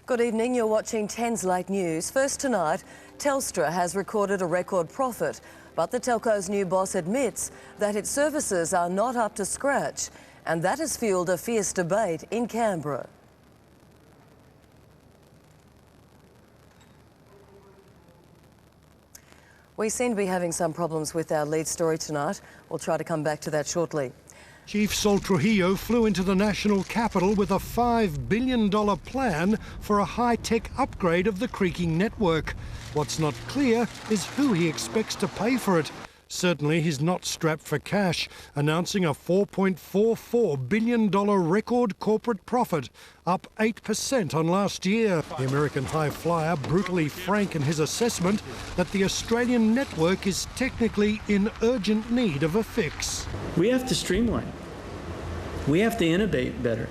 Good evening, you're watching 10's Late News. First tonight, Telstra has recorded a record profit, but the telco's new boss admits that its services are not up to scratch, and that has fuelled a fierce debate in Canberra. We seem to be having some problems with our lead story tonight. We'll try to come back to that shortly. Chief Sol Trujillo flew into the national capital with a $5 billion plan for a high-tech upgrade of the creaking network. What's not clear is who he expects to pay for it. Certainly he's not strapped for cash, announcing a $4.44 billion record corporate profit, up 8% on last year. The American high flyer brutally frank in his assessment that the Australian network is technically in urgent need of a fix. We have to streamline. We have to innovate better.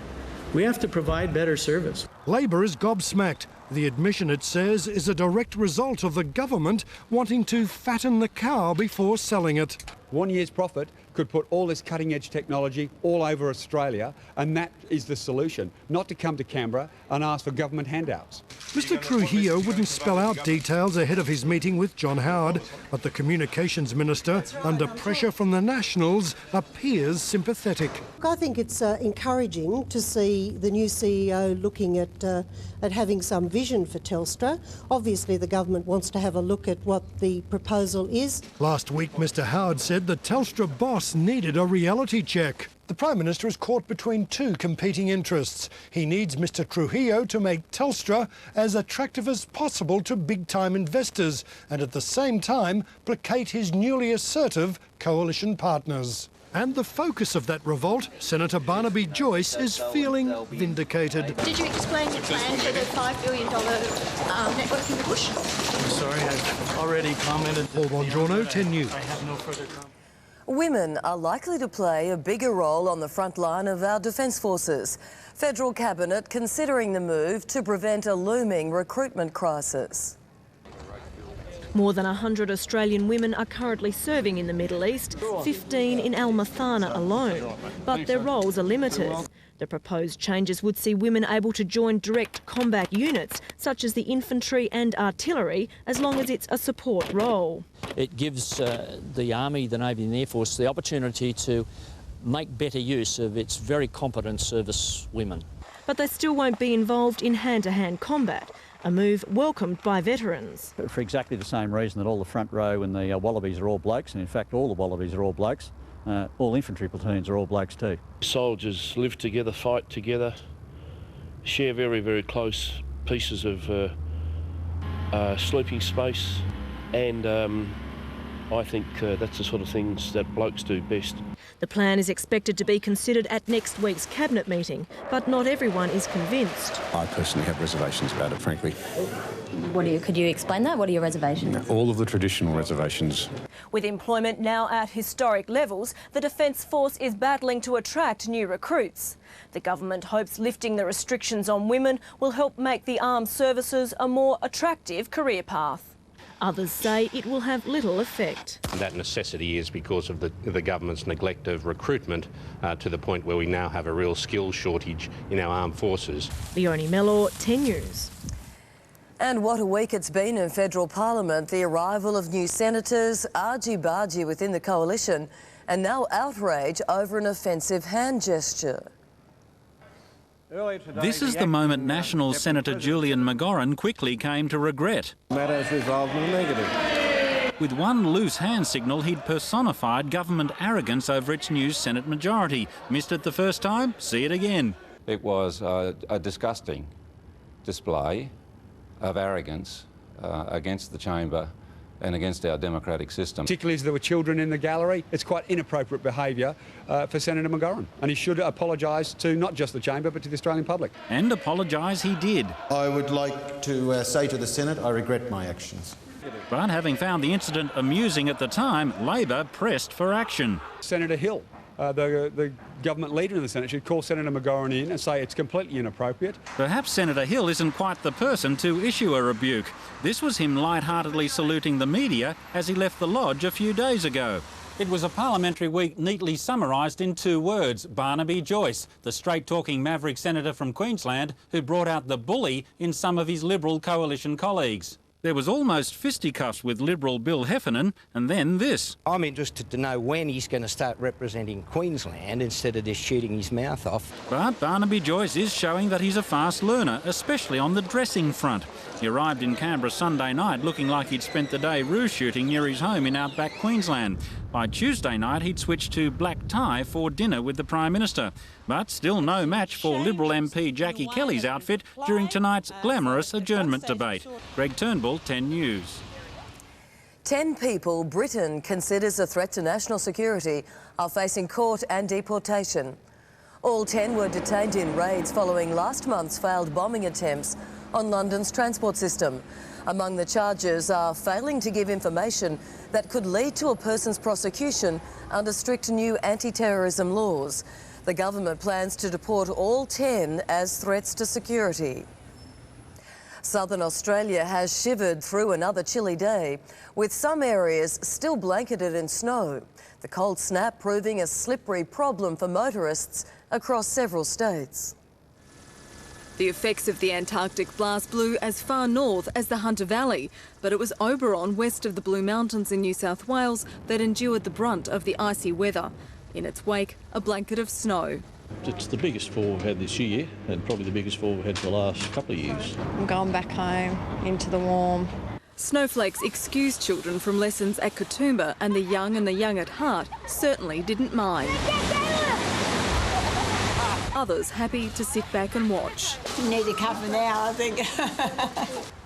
We have to provide better service. Labor is gobsmacked. The admission, it says, is a direct result of the government wanting to fatten the cow before selling it. 1 year's profit could put all this cutting-edge technology all over Australia, and that is the solution, not to come to Canberra and ask for government handouts. Mr Trujillo wouldn't spell out details ahead of his meeting with John Howard, but the Communications Minister, under pressure from the Nationals, appears sympathetic. I think it's encouraging to see the new CEO looking at having some vision for Telstra. Obviously, the government wants to have a look at what the proposal is. Last week, Mr Howard said the Telstra boss needed a reality check. The Prime Minister is caught between two competing interests. He needs Mr Trujillo to make Telstra as attractive as possible to big-time investors and at the same time placate his newly assertive coalition partners. And the focus of that revolt, Senator Barnaby Joyce, is feeling vindicated. Did you explain your plan for the $5 billion networking push? I'm sorry, I've already commented. Paul Bongiorno, 10 News. I have no further comment. Women are likely to play a bigger role on the front line of our defence forces. Federal Cabinet considering the move to prevent a looming recruitment crisis. More than 100 Australian women are currently serving in the Middle East, 15 in Al Mathana alone, but their roles are limited. The proposed changes would see women able to join direct combat units, such as the infantry and artillery, as long as it's a support role. It gives the Army, the Navy and the Air Force the opportunity to make better use of its very competent service women. But they still won't be involved in hand-to-hand combat, a move welcomed by veterans. For exactly the same reason that all the front row and the Wallabies are all blokes, and in fact all the Wallabies are all blokes, all infantry platoons are all blokes too. Soldiers live together, fight together, share very, very close pieces of sleeping space, and I think that's the sort of things that blokes do best. The plan is expected to be considered at next week's Cabinet meeting, but not everyone is convinced. I personally have reservations about it, frankly. Could you explain that? What are your reservations? All of the traditional reservations. With employment now at historic levels, the Defence Force is battling to attract new recruits. The government hopes lifting the restrictions on women will help make the armed services a more attractive career path. Others say it will have little effect. That necessity is because of the government's neglect of recruitment to the point where we now have a real skills shortage in our armed forces. Leonie Mellor, 10 News. And what a week it's been in federal parliament. The arrival of new senators, argy-bargy within the coalition, and now outrage over an offensive hand gesture. This is the moment National Senator Julian McGoran quickly came to regret. Matters resolved in the negative. With one loose hand signal, he'd personified government arrogance over its new Senate majority. Missed it the first time? See it again. It was a disgusting display of arrogance against the chamber and against our democratic system. Particularly as there were children in the gallery, it's quite inappropriate behaviour for Senator McGoran, and he should apologise to not just the chamber but to the Australian public. And apologise he did. I would like to say to the Senate, I regret my actions. But having found the incident amusing at the time, Labor pressed for action. Senator Hill, the government leader in the Senate, should call Senator McGoran in and say it's completely inappropriate. Perhaps Senator Hill isn't quite the person to issue a rebuke. This was him lightheartedly saluting the media as he left the lodge a few days ago. It was a parliamentary week neatly summarised in 2 words: Barnaby Joyce, the straight-talking maverick senator from Queensland who brought out the bully in some of his Liberal coalition colleagues. There was almost fisticuffs with Liberal Bill Heffernan, and then this. I'm interested to know when he's going to start representing Queensland instead of just shooting his mouth off. But Barnaby Joyce is showing that he's a fast learner, especially on the dressing front. He arrived in Canberra Sunday night looking like he'd spent the day roo shooting near his home in outback Queensland. By Tuesday night, he'd switched to black tie for dinner with the Prime Minister. But still no match for Liberal MP Jackie Kelly's outfit during tonight's glamorous adjournment debate. Greg Turnbull, 10 News. 10 people Britain considers a threat to national security are facing court and deportation. All 10 were detained in raids following last month's failed bombing attempts on London's transport system. Among the charges are failing to give information that could lead to a person's prosecution under strict new anti-terrorism laws. The government plans to deport all 10 as threats to security. Southern Australia has shivered through another chilly day, with some areas still blanketed in snow. The cold snap proving a slippery problem for motorists across several states. The effects of the Antarctic blast blew as far north as the Hunter Valley, but it was Oberon, west of the Blue Mountains in New South Wales, that endured the brunt of the icy weather. In its wake, a blanket of snow. It's the biggest fall we've had this year, and probably the biggest fall we've had for the last couple of years. I'm going back home into the warm. Snowflakes excused children from lessons at Katoomba, and the young at heart certainly didn't mind. Others happy to sit back and watch. You need to cover now, I think.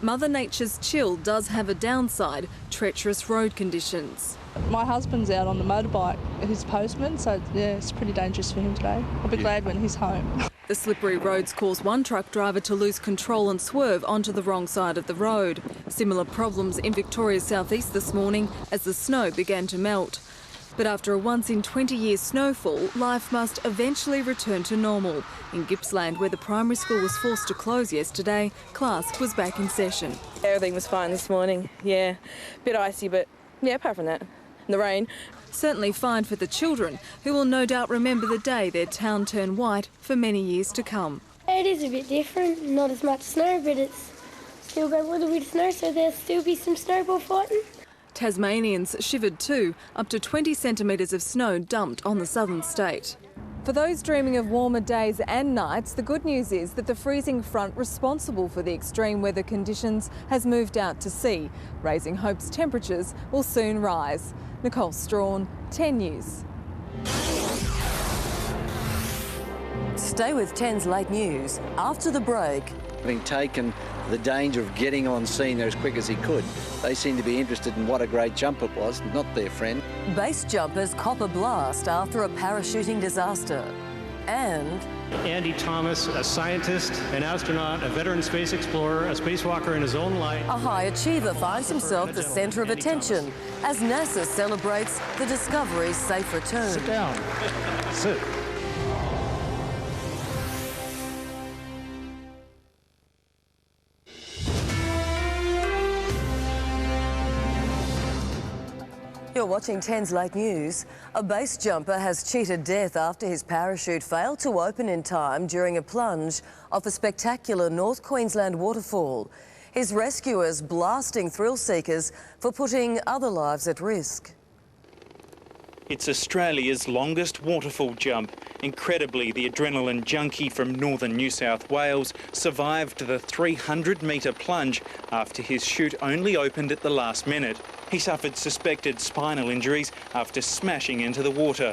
Mother Nature's chill does have a downside: treacherous road conditions. My husband's out on the motorbike, he's postman, so yeah, it's pretty dangerous for him today. I'll be glad when he's home. The slippery roads caused one truck driver to lose control and swerve onto the wrong side of the road. Similar problems in Victoria's southeast this morning as the snow began to melt. But after a once-in-20-year snowfall, life must eventually return to normal. In Gippsland, where the primary school was forced to close yesterday, class was back in session. Everything was fine this morning, yeah. Bit icy, but yeah, apart from that, the rain. Certainly fine for the children, who will no doubt remember the day their town turned white for many years to come. It is a bit different, not as much snow, but it's still got a little bit of snow, so there'll still be some snowball fighting. Tasmanians shivered too, up to 20 centimetres of snow dumped on the southern state. For those dreaming of warmer days and nights, the good news is that the freezing front responsible for the extreme weather conditions has moved out to sea, raising hopes temperatures will soon rise. Nicole Strawn, 10 News. Stay with 10's late news after the break. Having taken the danger of getting on scene there as quick as he could, they seem to be interested in what a great jump it was, not their friend. Base jumpers cop a blast after a parachuting disaster. And Andy Thomas, a scientist, an astronaut, a veteran space explorer, a spacewalker in his own life. A high achiever finds himself the centre of attention as NASA celebrates the Discovery's safe return. Sit down. Sit. You're watching 10's Late News. A base jumper has cheated death after his parachute failed to open in time during a plunge off a spectacular North Queensland waterfall. His rescuers blasting thrill seekers for putting other lives at risk. It's Australia's longest waterfall jump. Incredibly, the adrenaline junkie from northern New South Wales survived the 300-metre plunge after his chute only opened at the last minute. He suffered suspected spinal injuries after smashing into the water.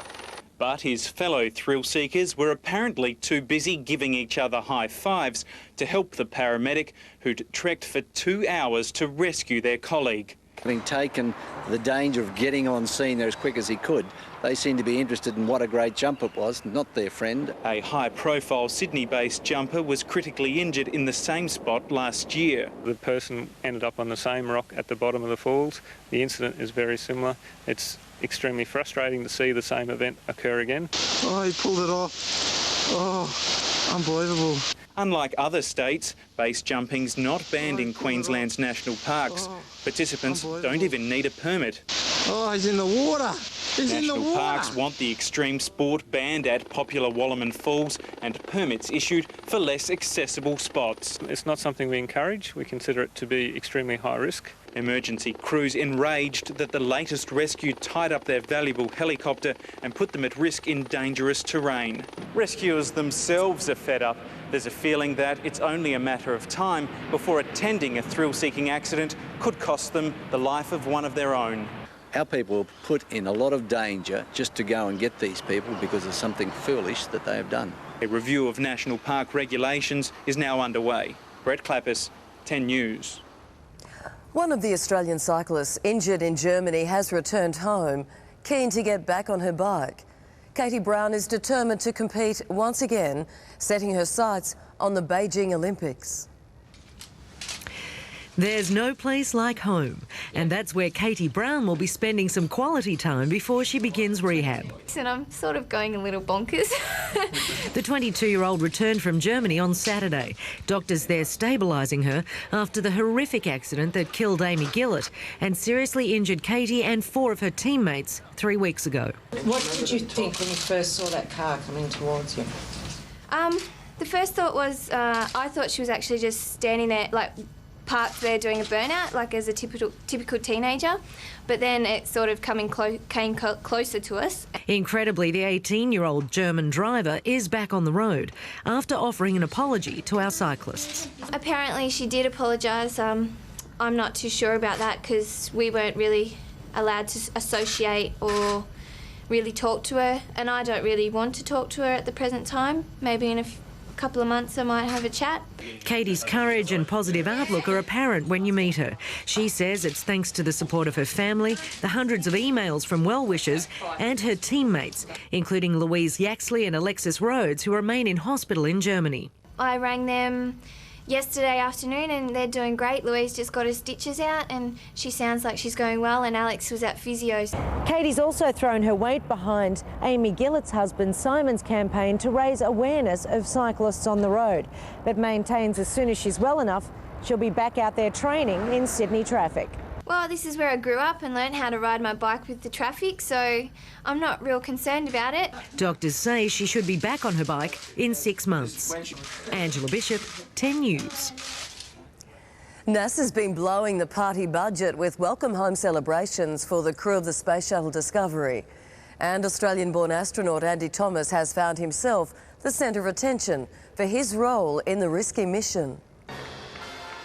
But his fellow thrill seekers were apparently too busy giving each other high fives to help the paramedic who'd trekked for 2 hours to rescue their colleague. Having taken the danger of getting on scene there as quick as he could, they seem to be interested in what a great jump it was, not their friend. A high-profile Sydney-based jumper was critically injured in the same spot last year. The person ended up on the same rock at the bottom of the falls. The incident is very similar. It's extremely frustrating to see the same event occur again. Oh, he pulled it off. Oh, unbelievable. Unlike other states, base jumping's not banned in Queensland's national parks. Participants don't even need a permit. Oh, he's in the water. He's in the National water. parks want the extreme sport banned at popular Wallerman Falls and permits issued for less accessible spots. It's not something we encourage. We consider it to be extremely high risk. Emergency crews enraged that the latest rescue tied up their valuable helicopter and put them at risk in dangerous terrain. Rescuers themselves are fed up. There's a feeling that it's only a matter of time before attending a thrill-seeking accident could cost them the life of one of their own. Our people are put in a lot of danger just to go and get these people because of something foolish that they have done. A review of national park regulations is now underway. Brett Clappis, 10 News. One of the Australian cyclists injured in Germany has returned home, keen to get back on her bike. Katie Brown is determined to compete once again, setting her sights on the Beijing Olympics. There's no place like home, and that's where Katie Brown will be spending some quality time before she begins rehab. And I'm sort of going a little bonkers. The 22-year-old returned from Germany on Saturday. Doctors there stabilising her after the horrific accident that killed Amy Gillett and seriously injured Katie and 4 of her teammates 3 weeks ago. What did you think when you first saw that car coming towards you? The first thought was I thought she was actually just standing there, like, parked there doing a burnout, like as a typical teenager, but then it sort of came closer to us. Incredibly, the 18-year-old German driver is back on the road after offering an apology to our cyclists. Apparently she did apologise. I'm not too sure about that because we weren't really allowed to associate or really talk to her, and I don't really want to talk to her at the present time. Maybe in a couple of months I might have a chat. Katie's courage and positive outlook are apparent when you meet her. She says it's thanks to the support of her family, the hundreds of emails from well-wishers and her teammates, including Louise Yaxley and Alexis Rhodes, who remain in hospital in Germany. I rang them yesterday afternoon and they're doing great. Louise just got her stitches out and she sounds like she's going well, and Alex was at physio's. Katie's also thrown her weight behind Amy Gillett's husband Simon's campaign to raise awareness of cyclists on the road, but maintains as soon as she's well enough, she'll be back out there training in Sydney traffic. Well, this is where I grew up and learned how to ride my bike with the traffic, so I'm not real concerned about it. Doctors say she should be back on her bike in 6 months. Angela Bishop, 10 News. NASA's been blowing the party budget with welcome home celebrations for the crew of the Space Shuttle Discovery. And Australian-born astronaut Andy Thomas has found himself the centre of attention for his role in the risky mission.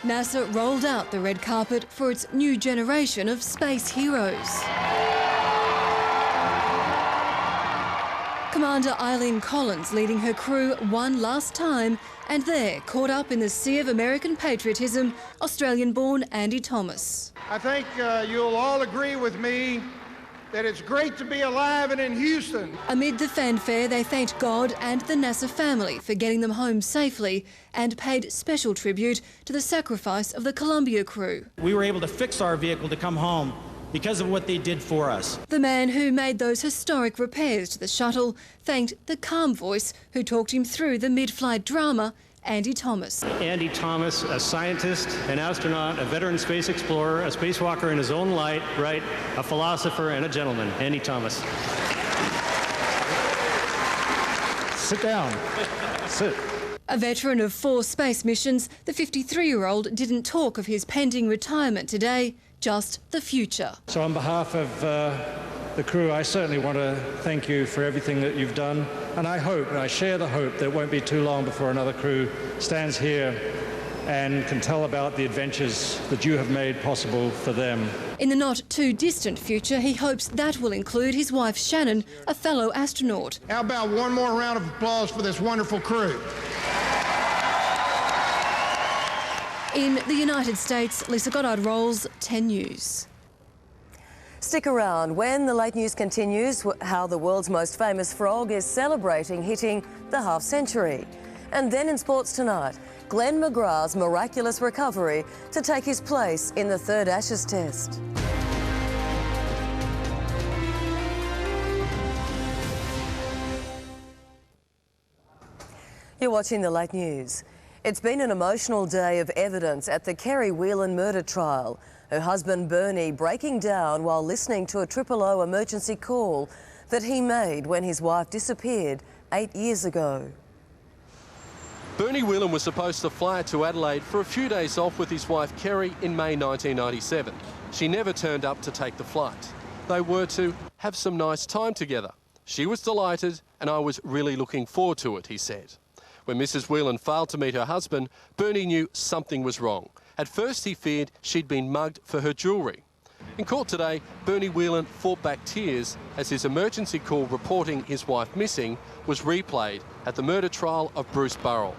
NASA rolled out the red carpet for its new generation of space heroes. Commander Eileen Collins leading her crew one last time, and there, caught up in the sea of American patriotism, Australian-born Andy Thomas. I think you'll all agree with me that it's great to be alive and in Houston. Amid the fanfare, they thanked God and the NASA family for getting them home safely and paid special tribute to the sacrifice of the Columbia crew. We were able to fix our vehicle to come home because of what they did for us. The man who made those historic repairs to the shuttle thanked the calm voice who talked him through the mid-flight drama, Andy Thomas. Andy Thomas, a scientist, an astronaut, a veteran space explorer, a spacewalker in his own right, a philosopher and a gentleman. Andy Thomas. Sit down. Sit. A veteran of 4 space missions, the 53-year-old didn't talk of his pending retirement today, just the future. So on behalf of the crew, I certainly want to thank you for everything that you've done. And I hope, and I share the hope, that it won't be too long before another crew stands here and can tell about the adventures that you have made possible for them. In the not too distant future, he hopes that will include his wife Shannon, a fellow astronaut. How about one more round of applause for this wonderful crew? In the United States, Lisa Goddard-Rolls, 10 News. Stick around. When the late news continues, how the world's most famous frog is celebrating hitting the half-century. And then in sports tonight, Glenn McGrath's miraculous recovery to take his place in the 3rd Ashes Test. You're watching the late news. It's been an emotional day of evidence at the Kerry Whelan murder trial. Her husband Bernie breaking down while listening to a 000 emergency call that he made when his wife disappeared 8 years ago. Bernie Whelan was supposed to fly to Adelaide for a few days off with his wife Kerry in May 1997. She never turned up to take the flight. They were to have some nice time together. She was delighted and I was really looking forward to it, he said. When Mrs Whelan failed to meet her husband, Bernie knew something was wrong. At first he feared she'd been mugged for her jewellery. In court today, Bernie Whelan fought back tears as his emergency call reporting his wife missing was replayed at the murder trial of Bruce Burrell.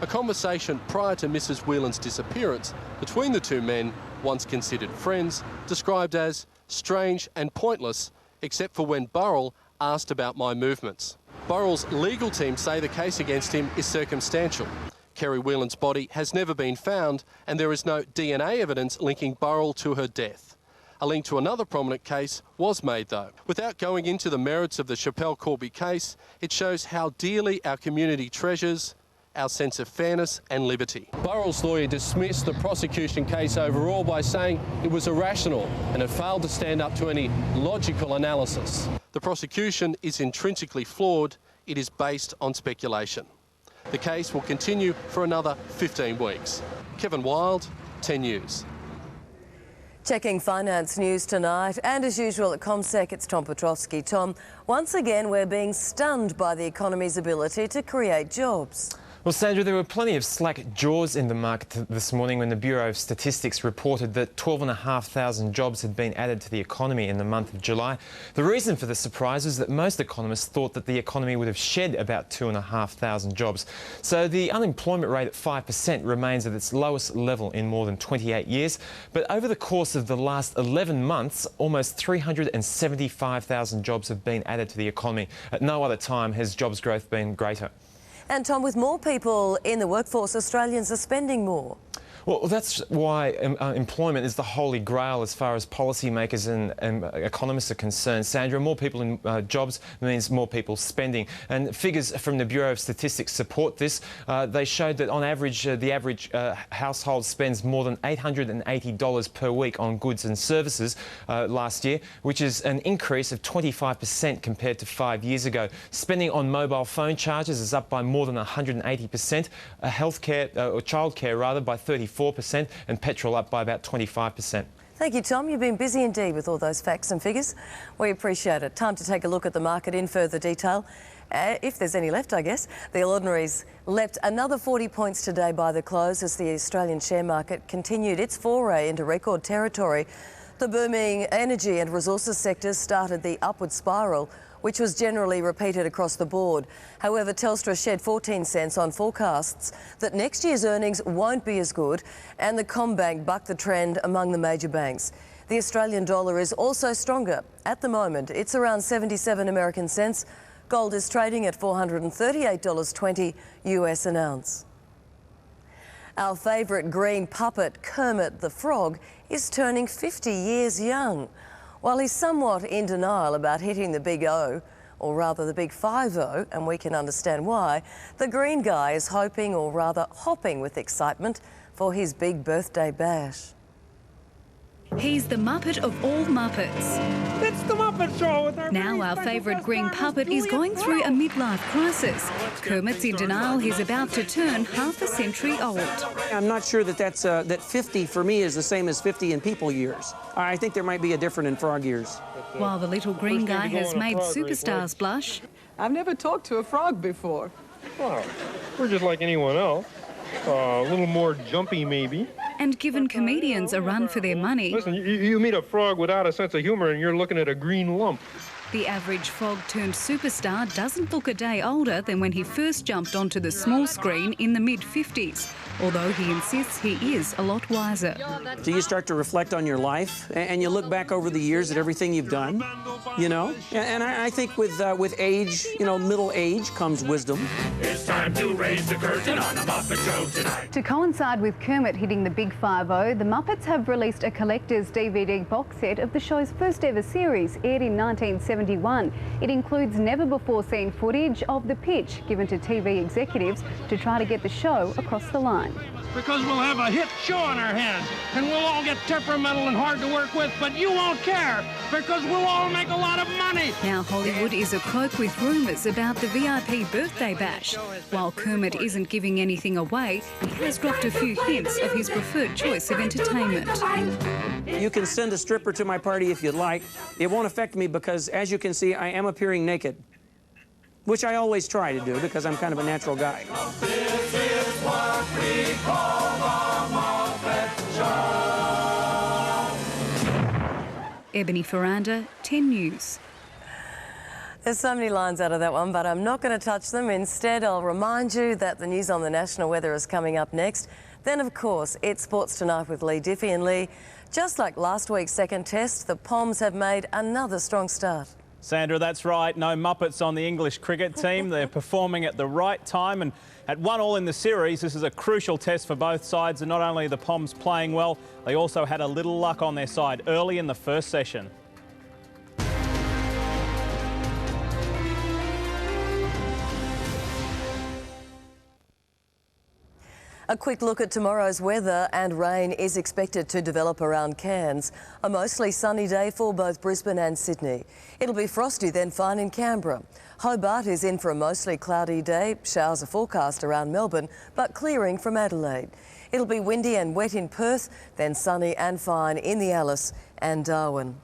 A conversation prior to Mrs Whelan's disappearance between the two men, once considered friends, described as strange and pointless, except for when Burrell asked about my movements. Burrell's legal team say the case against him is circumstantial. Kerry Whelan's body has never been found and there is no DNA evidence linking Burrell to her death. A link to another prominent case was made though. Without going into the merits of the Chappelle Corby case, it shows how dearly our community treasures our sense of fairness and liberty. Burrell's lawyer dismissed the prosecution case overall by saying it was irrational and it failed to stand up to any logical analysis. The prosecution is intrinsically flawed. It is based on speculation. The case will continue for another 15 weeks. Kevin Wild, 10 News. Checking finance news tonight, and as usual at ComSec, it's Tom Petrovsky. Tom, once again we're being stunned by the economy's ability to create jobs. Well, Sandra, there were plenty of slack jaws in the market this morning when the Bureau of Statistics reported that 12,500 jobs had been added to the economy in the month of July. The reason for the surprise is that most economists thought that the economy would have shed about 2,500 jobs. So the unemployment rate at 5% remains at its lowest level in more than 28 years. But over the course of the last 11 months, almost 375,000 jobs have been added to the economy. At no other time has jobs growth been greater. And Tom, with more people in the workforce, Australians are spending more. Well, that's why employment is the holy grail as far as policymakers and economists are concerned. Sandra, more people in jobs means more people spending. And figures from the Bureau of Statistics support this. They showed that on average, the average household spends more than $880 per week on goods and services last year, which is an increase of 25% compared to 5 years ago. Spending on mobile phone charges is up by more than 180%, healthcare, or childcare rather, by 34%, and petrol up by about 25%. Thank you, Tom. You've been busy indeed with all those facts and figures. We appreciate it. Time to take a look at the market in further detail. If there's any left, I guess. The All Ordinaries leapt another 40 points today by the close as the Australian share market continued its foray into record territory. The booming energy and resources sectors started the upward spiral, which was generally repeated across the board. However, Telstra shed 14 cents on forecasts that next year's earnings won't be as good, and the CommBank bucked the trend among the major banks. The Australian dollar is also stronger. At the moment, it's around 77 American cents. Gold is trading at $438.20 US an ounce. Our favourite green puppet, Kermit the Frog, is turning 50 years young. While he's somewhat in denial about hitting the big O, or rather the big 5-0, and we can understand why, the green guy is hoping, or rather hopping with excitement, for his big birthday bash. He's the Muppet of all Muppets. It's the Muppet Show with our Now our favourite green puppet is going through a midlife crisis. Kermit's in denial he's about to turn half a century old. I'm not sure that that 50 for me is the same as 50 in people years. I think there might be a difference in frog years. While the little green guy has made superstars blush. I've never talked to a frog before. Well, we're just like anyone else. A little more jumpy, maybe. And given comedians a run for their money... Listen, you meet a frog without a sense of humour and you're looking at a green lump. The average frog-turned-superstar doesn't look a day older than when he first jumped onto the small screen in the mid-50s, although he insists he is a lot wiser. Do you start to reflect on your life and you look back over the years at everything you've done, you know? And I think with age, you know, middle age comes wisdom. It's time to raise the curtain on the Muppet Show tonight. To coincide with Kermit hitting the big 5-0, the Muppets have released a collector's DVD box set of the show's first ever series, aired in 1970. 1971. It includes never-before-seen footage of the pitch given to TV executives to try to get the show across the line. Because we'll have a hit show on our hands, and we'll all get temperamental and hard to work with, but you won't care, because we'll all make a lot of money. Now Hollywood is acroak with rumours about the VIP birthday bash. While Kermit isn't giving anything away, he has dropped a few hints of his preferred choice of entertainment. You can send a stripper to my party if you'd like. It won't affect me because, as you can see, I am appearing naked, which I always try to do because I'm kind of a natural guy. This is what we call the Muppet Show. Ebony Ferranda, 10 News. There's so many lines out of that one, but I'm not going to touch them. Instead, I'll remind you that the news on the national weather is coming up next. Then, of course, it's Sports Tonight with Lee Diffie. And Lee, just like last week's second test, the Poms have made another strong start. Sandra, that's right. No Muppets on the English cricket team. They're performing at the right time, and at 1-1 in the series, this is a crucial test for both sides. And not only are the Poms playing well, they also had a little luck on their side early in the first session. A quick look at tomorrow's weather, and rain is expected to develop around Cairns. A mostly sunny day for both Brisbane and Sydney. It'll be frosty, then fine in Canberra. Hobart is in for a mostly cloudy day. Showers are forecast around Melbourne, but clearing from Adelaide. It'll be windy and wet in Perth, then sunny and fine in the Alice and Darwin.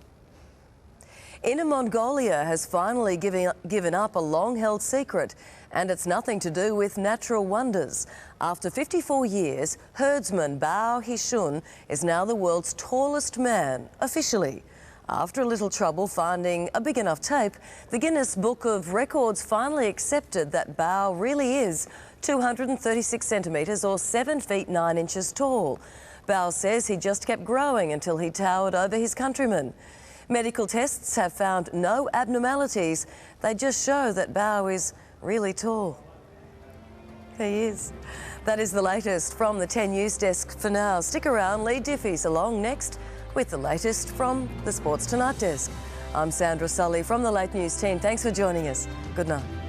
Inner Mongolia has finally given up a long-held secret, and it's nothing to do with natural wonders. After 54 years, herdsman Bao Hishun is now the world's tallest man, officially. After a little trouble finding a big enough tape, the Guinness Book of Records finally accepted that Bao really is 236 centimetres or 7 feet 9 inches tall. Bao says he just kept growing until he towered over his countrymen. Medical tests have found no abnormalities. They just show that Bao is really tall. He is. That is the latest from the 10 News desk for now. Stick around, Lee Diffie's along next with the latest from the Sports Tonight desk. I'm Sandra Sully from the Late News team. Thanks for joining us. Good night.